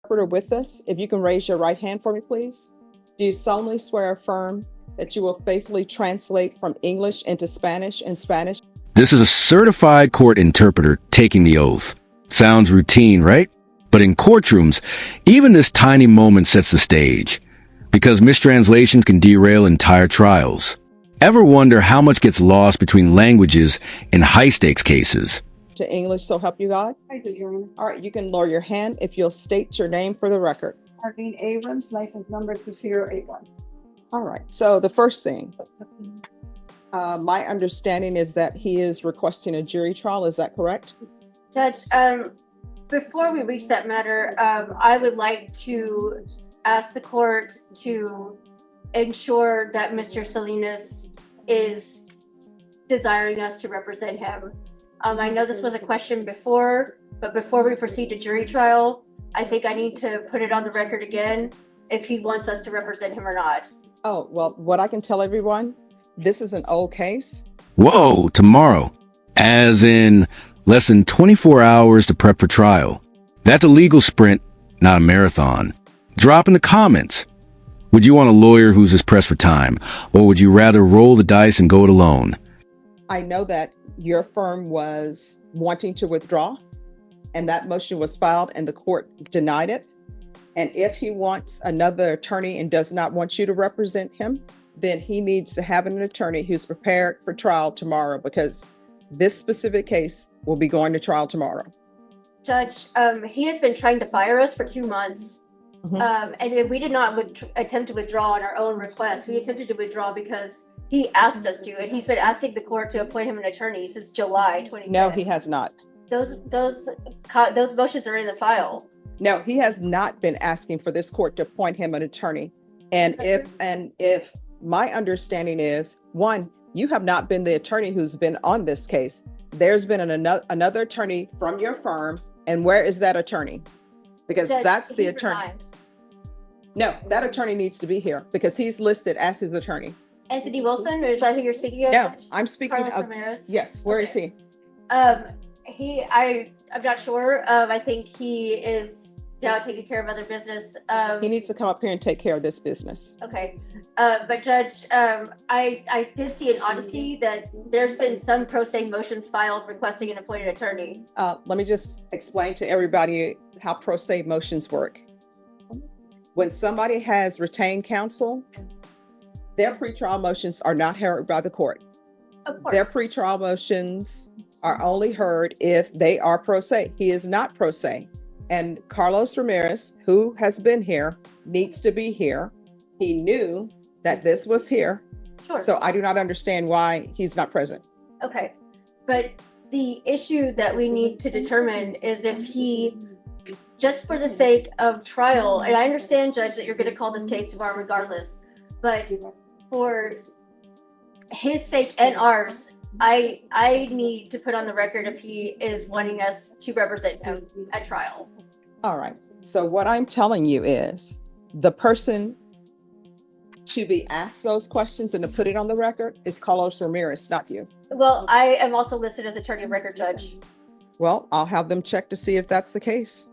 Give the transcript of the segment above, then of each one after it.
interpreter with us. If you can raise your right hand for me, please. Do you solemnly swear or affirm that you will faithfully translate from English into Spanish and Spanish? This is a certified court interpreter taking the oath. Sounds routine, right? But in courtrooms, even this tiny moment sets the stage, because mistranslations can derail entire trials. Ever wonder how much gets lost between languages in high-stakes cases? To English, so help you God? I do, Your Honor. All right, you can lower your hand if you'll state your name for the record. Arlene Abrams, license number 2081. All right, so the first thing, my understanding is that he is requesting a jury trial. Is that correct? Judge, before we reach that matter, I would like to ask the court to ensure that Mr. Salinas is desiring us to represent him. I know this was a question before, but before we proceed to jury trial, I think I need to put it on the record again if he wants us to represent him or not. Oh, well, what I can tell everyone, this is an old case. Whoa, tomorrow. As in less than 24 hours to prep for trial. That's a legal sprint, not a marathon. Drop in the comments. Would you want a lawyer who's as pressed for time, or would you rather roll the dice and go it alone? I know that your firm was wanting to withdraw, and that motion was filed and the court denied it. And if he wants another attorney and does not want you to represent him, then he needs to have an attorney who's prepared for trial tomorrow, because this specific case will be going to trial tomorrow. Judge, he has been trying to fire us for 2 months. Mhm. And we did not attempt to withdraw on our own request. We attempted to withdraw because he asked us to, and he's been asking the court to appoint him an attorney since July 25th. No, he has not. Those motions are in the file. No, he has not been asking for this court to appoint him an attorney. And if my understanding is, one, you have not been the attorney who's been on this case. There's been another attorney from your firm. And where is that attorney? Because Judge, that's the he's attorney. resigned. No, that attorney needs to be here because he's listed as his attorney. Anthony Wilson, or is that who you're speaking of? No, Judge? I'm speaking Carlos of, Ramirez? yes, where is he? I'm not sure. I think he is down taking care of other business. He needs to come up here and take care of this business. Okay. But Judge, I did see in Odyssey that there's been some pro se motions filed requesting an appointed attorney. Let me just explain to everybody how pro se motions work. When somebody has retained counsel, their pretrial motions are not heard by the court. Of course. Their pretrial motions are only heard if they are pro se. He is not pro se. And Carlos Ramirez, who has been here, needs to be here. He knew that this was here. Sure. So I do not understand why he's not present. Okay. But the issue that we need to determine is if he, just for the sake of trial, and I understand, Judge, that you're going to call this case tomorrow regardless, but for his sake and ours, I need to put on the record if he is wanting us to represent him at trial. All right. So what I'm telling you is the person to be asked those questions and to put it on the record is Carlos Ramirez, not you. Well, I am also listed as attorney of record, Judge. Well, I'll have them check to see if that's the case.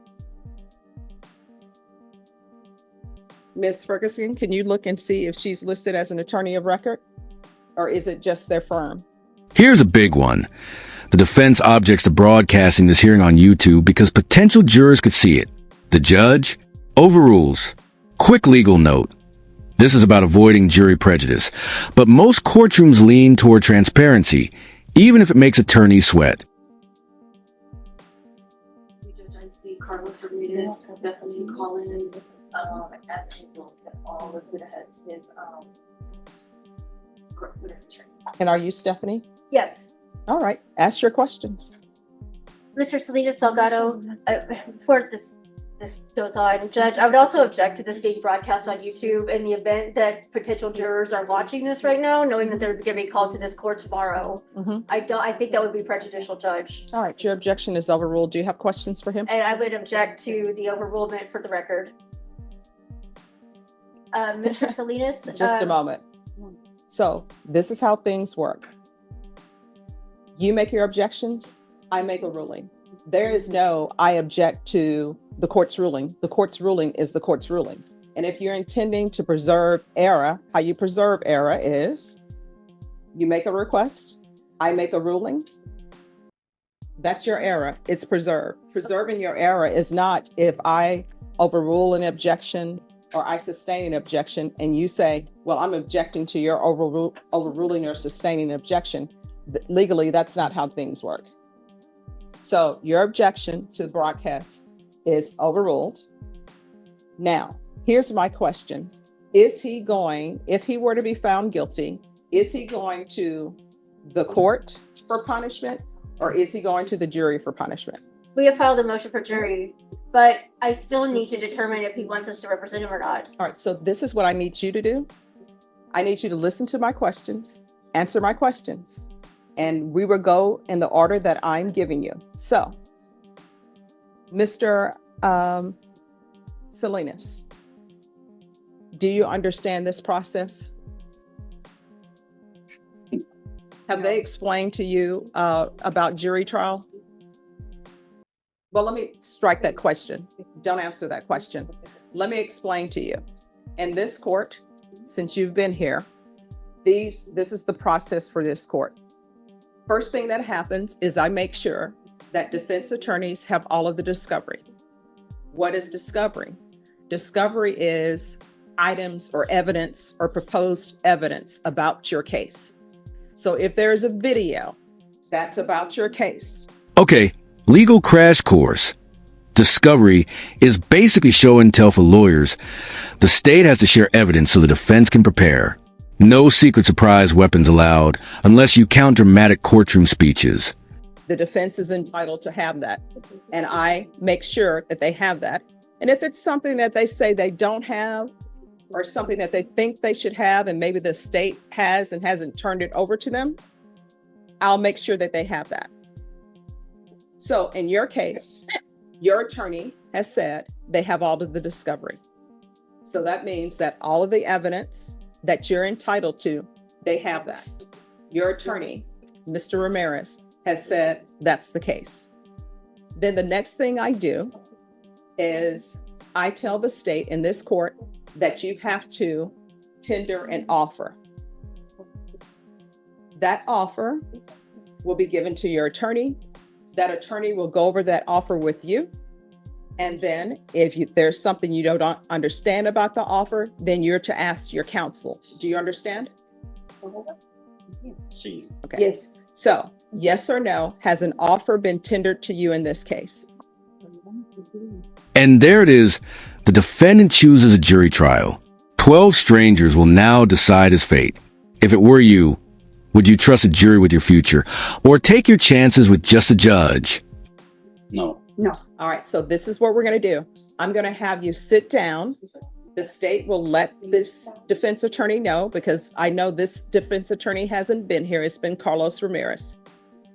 Ms. Ferguson, can you look and see if she's listed as an attorney of record? Or is it just their firm? Here's a big one. The defense objects to broadcasting this hearing on YouTube because potential jurors could see it. The judge overrules. Quick legal note. This is about avoiding jury prejudice, but most courtrooms lean toward transparency, even if it makes attorneys sweat. I see Carlos Ramirez, Stephanie Collins, Anthony Wilson, all listed as his And are you Stephanie? Yes. All right, ask your questions. Mr. Salinas Salgado, before this goes on, Judge, I would also object to this being broadcast on YouTube in the event that potential jurors are watching this right now, knowing that they're going to be called to this court tomorrow. I think that would be prejudicial, Judge. All right, your objection is overruled. Do you have questions for him? And I would object to the overrulement for the record. Mr. Salinas. Just a moment. So this is how things work. You make your objections, I make a ruling. There is no, I object to the court's ruling. The court's ruling is the court's ruling. And if you're intending to preserve error, how you preserve error is you make a request, I make a ruling. That's your error. It's preserved. Preserving your error is not if I overrule an objection or I sustain an objection and you say, well, I'm objecting to your overruling or sustaining an objection. Legally, that's not how things work. So your objection to the broadcast is overruled. Now, here's my question. Is he going, if he were to be found guilty, is he going to the court for punishment or is he going to the jury for punishment? We have filed a motion for jury, but I still need to determine if he wants us to represent him or not. All right, so this is what I need you to do. I need you to listen to my questions, answer my questions, and we will go in the order that I'm giving you. So, Mr. Salinas, do you understand this process? Have they explained to you about jury trial? Well, let me strike that question. Don't answer that question. Let me explain to you. In this court, since you've been here, this is the process for this court. First thing that happens is I make sure that defense attorneys have all of the discovery. What is discovery? Discovery is items or evidence or proposed evidence about your case. So if there's a video that's about your case. Okay, legal crash course. Discovery is basically show and tell for lawyers. The state has to share evidence so the defense can prepare. No secret surprise weapons allowed unless you count dramatic courtroom speeches. The defense is entitled to have that. And I make sure that they have that. And if it's something that they say they don't have or something that they think they should have and maybe the state has and hasn't turned it over to them, I'll make sure that they have that. So in your case, your attorney has said they have all of the discovery. So that means that all of the evidence that you're entitled to, they have that. Your attorney, Mr. Ramirez, has said that's the case. Then the next thing I do is I tell the state in this court that you have to tender an offer. That offer will be given to your attorney. That attorney will go over that offer with you. And then if there's something you don't understand about the offer, then you're to ask your counsel. Do you understand? See. Okay. Yes. So yes or no, has an offer been tendered to you in this case? And there it is. The defendant chooses a jury trial. 12 strangers will now decide his fate. If it were you, would you trust a jury with your future or take your chances with just a judge? No. No. All right, so this is what we're going to do. I'm going to have you sit down. The state will let this defense attorney know because I know this defense attorney hasn't been here. It's been Carlos Ramirez.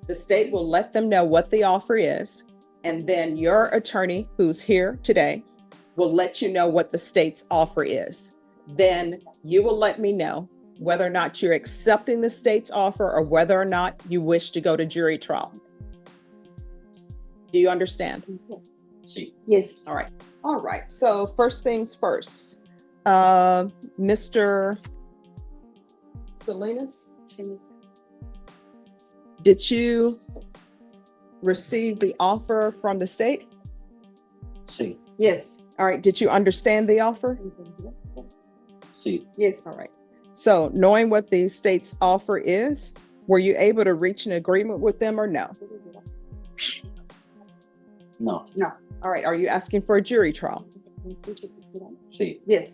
The state will let them know what the offer is. And then your attorney who's here today will let you know what the state's offer is. Then you will let me know whether or not you're accepting the state's offer or whether or not you wish to go to jury trial. Do you understand? See. Yes. All right. All right. So first things first, Mr. Salinas, did you receive the offer from the state? See. Yes. All right. Did you understand the offer? See. Yes. All right. So knowing what the state's offer is, were you able to reach an agreement with them or no? No. No. All right. Are you asking for a jury trial? See. Yes.